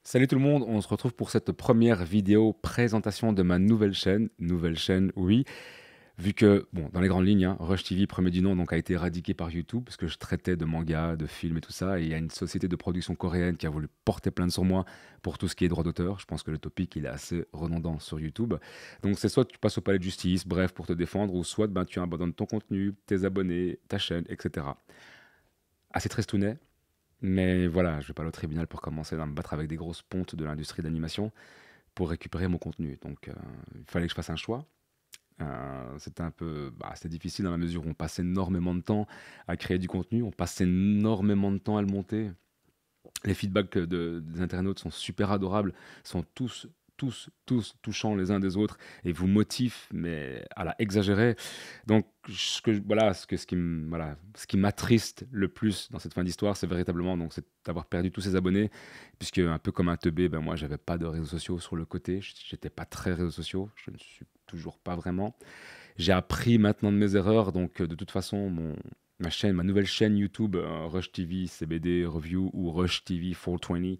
Salut tout le monde, on se retrouve pour cette première vidéo présentation de ma nouvelle chaîne. Nouvelle chaîne, oui. Vu que, bon, dans les grandes lignes, hein, Rush TV, premier du nom, donc, a été éradiqué par YouTube parce que je traitais de mangas, de films et tout ça. Et il y a une société de production coréenne qui a voulu porter plainte sur moi pour tout ce qui est droit d'auteur. Je pense que le topic, il est assez redondant sur YouTube. Donc, c'est soit tu passes au palais de justice, bref, pour te défendre, ou soit ben, tu abandonnes ton contenu, tes abonnés, ta chaîne, etc. Assez tristounet. Mais voilà, je vais pas aller au tribunal pour commencer à me battre avec des grosses pontes de l'industrie d'animation pour récupérer mon contenu. Donc, il fallait que je fasse un choix. C'était un peu, c'était difficile dans la mesure où on passe énormément de temps à créer du contenu, on passe énormément de temps à le monter. Les feedbacks des internautes sont super adorables, sont tous touchants les uns des autres et vous motivent, mais à la exagérer. Donc, ce qui m'attriste le plus dans cette fin d'histoire, c'est véritablement donc, c'est d'avoir perdu tous ses abonnés, puisque un peu comme un teubé, ben moi, j'avais pas de réseaux sociaux sur le côté, j'étais pas très réseaux sociaux, je ne suis toujours pas vraiment. J'ai appris maintenant de mes erreurs, donc de toute façon, ma nouvelle chaîne YouTube, Rush TV CBD Review ou Rush TV 420,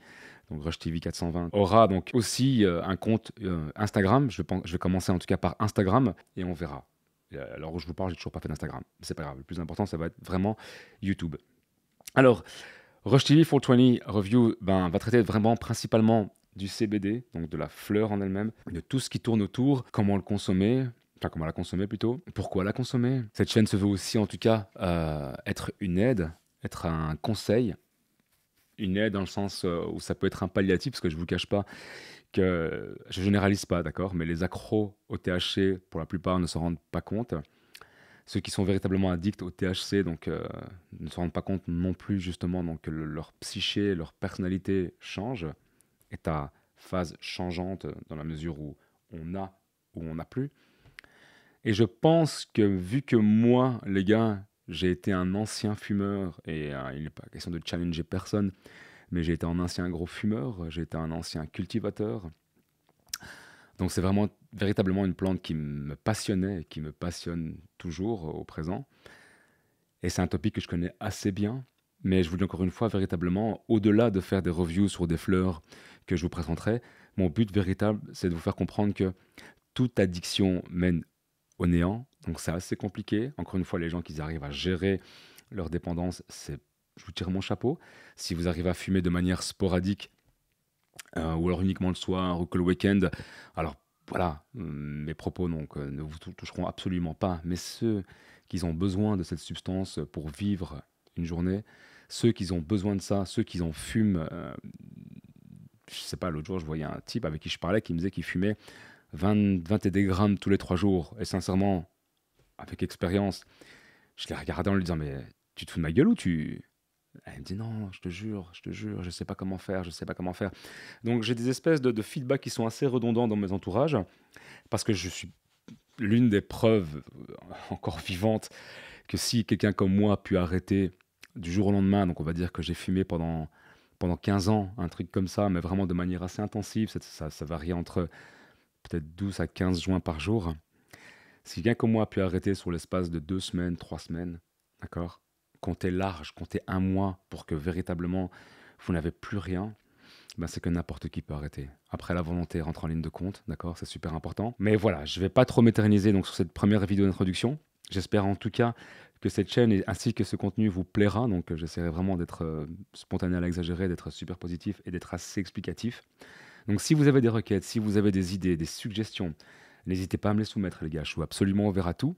donc Rush TV 420, aura donc aussi un compte Instagram. Je vais commencer en tout cas par Instagram et on verra. Alors où je vous parle, j'ai toujours pas fait d'Instagram. C'est pas grave. Le plus important, ça va être vraiment YouTube. Alors, Rush TV 420 Review va traiter vraiment principalement du CBD, donc de la fleur en elle-même, de tout ce qui tourne autour, comment le consommer, enfin comment la consommer plutôt, pourquoi la consommer. Cette chaîne se veut aussi en tout cas être une aide, être un conseil, une aide dans le sens où ça peut être un palliatif, parce que je ne vous cache pas que je généralise pas, d'accord, mais les accros au THC, pour la plupart, ne s'en rendent pas compte. Ceux qui sont véritablement addicts au THC donc, ne se rendent pas compte non plus justement donc, que leur psyché, leur personnalité change, est à phase changeante dans la mesure où on a ou on n'a plus. Et je pense que vu que moi, les gars, j'ai été un ancien fumeur, et il n'est pas question de challenger personne, mais j'ai été un ancien gros fumeur, j'ai été un ancien cultivateur. Donc c'est vraiment véritablement une plante qui me passionnait et qui me passionne toujours au présent. Et c'est un topic que je connais assez bien. Mais je vous dis encore une fois, véritablement, au-delà de faire des reviews sur des fleurs que je vous présenterai, mon but véritable, c'est de vous faire comprendre que toute addiction mène au néant. Donc c'est assez compliqué. Encore une fois, les gens qui arrivent à gérer leur dépendance, je vous tire mon chapeau. Si vous arrivez à fumer de manière sporadique, ou alors uniquement le soir ou que le week-end, alors voilà, mes propos donc, ne vous toucheront absolument pas. Mais ceux qui ont besoin de cette substance pour vivre une journée, ceux qui ont besoin de ça, ceux qui en fument, je sais pas, l'autre jour je voyais un type avec qui je parlais qui me disait qu'il fumait 21 grammes tous les 3 jours. Et sincèrement, avec expérience, je l'ai regardé en lui disant, mais tu te fous de ma gueule ou tu... Elle me dit non, je te jure, je sais pas comment faire, je sais pas comment faire. Donc j'ai des espèces de feedbacks qui sont assez redondants dans mes entourages, parce que je suis l'une des preuves encore vivantes que si quelqu'un comme moi a pu arrêter du jour au lendemain, donc on va dire que j'ai fumé pendant 15 ans, un truc comme ça, mais vraiment de manière assez intensive, ça varie entre peut-être 12 à 15 joints par jour. Si quelqu'un comme moi a pu arrêter sur l'espace de 2 semaines, 3 semaines, d'accord, comptez large, comptez un mois pour que véritablement vous n'avez plus rien, ben c'est que n'importe qui peut arrêter. Après, la volonté rentre en ligne de compte, d'accord, c'est super important. Mais voilà, je ne vais pas trop m'éterniser donc sur cette première vidéo d'introduction. J'espère en tout cas que cette chaîne ainsi que ce contenu vous plaira. Donc j'essaierai vraiment d'être spontané à l'exagérer, d'être super positif et d'être assez explicatif. Donc si vous avez des requêtes, si vous avez des idées, des suggestions, n'hésitez pas à me les soumettre les gars, je suis absolument ouvert à tout.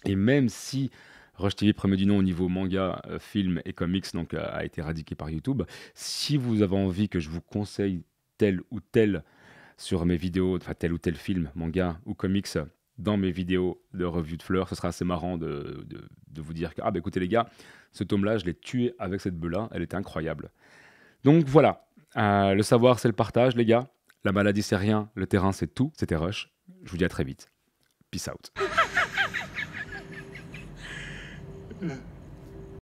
Et même si Rush TV, premier du nom au niveau manga, film et comics, donc a été éradiqué par YouTube, si vous avez envie que je vous conseille tel ou tel sur mes vidéos, enfin tel ou tel film, manga ou comics dans mes vidéos de revue de fleurs, ce sera assez marrant de vous dire que, ah bah écoutez les gars, ce tome-là, je l'ai tué avec cette bœuf-là, elle était incroyable. Donc voilà, le savoir c'est le partage les gars, la maladie c'est rien, le terrain c'est tout, c'était Rush, je vous dis à très vite, peace out.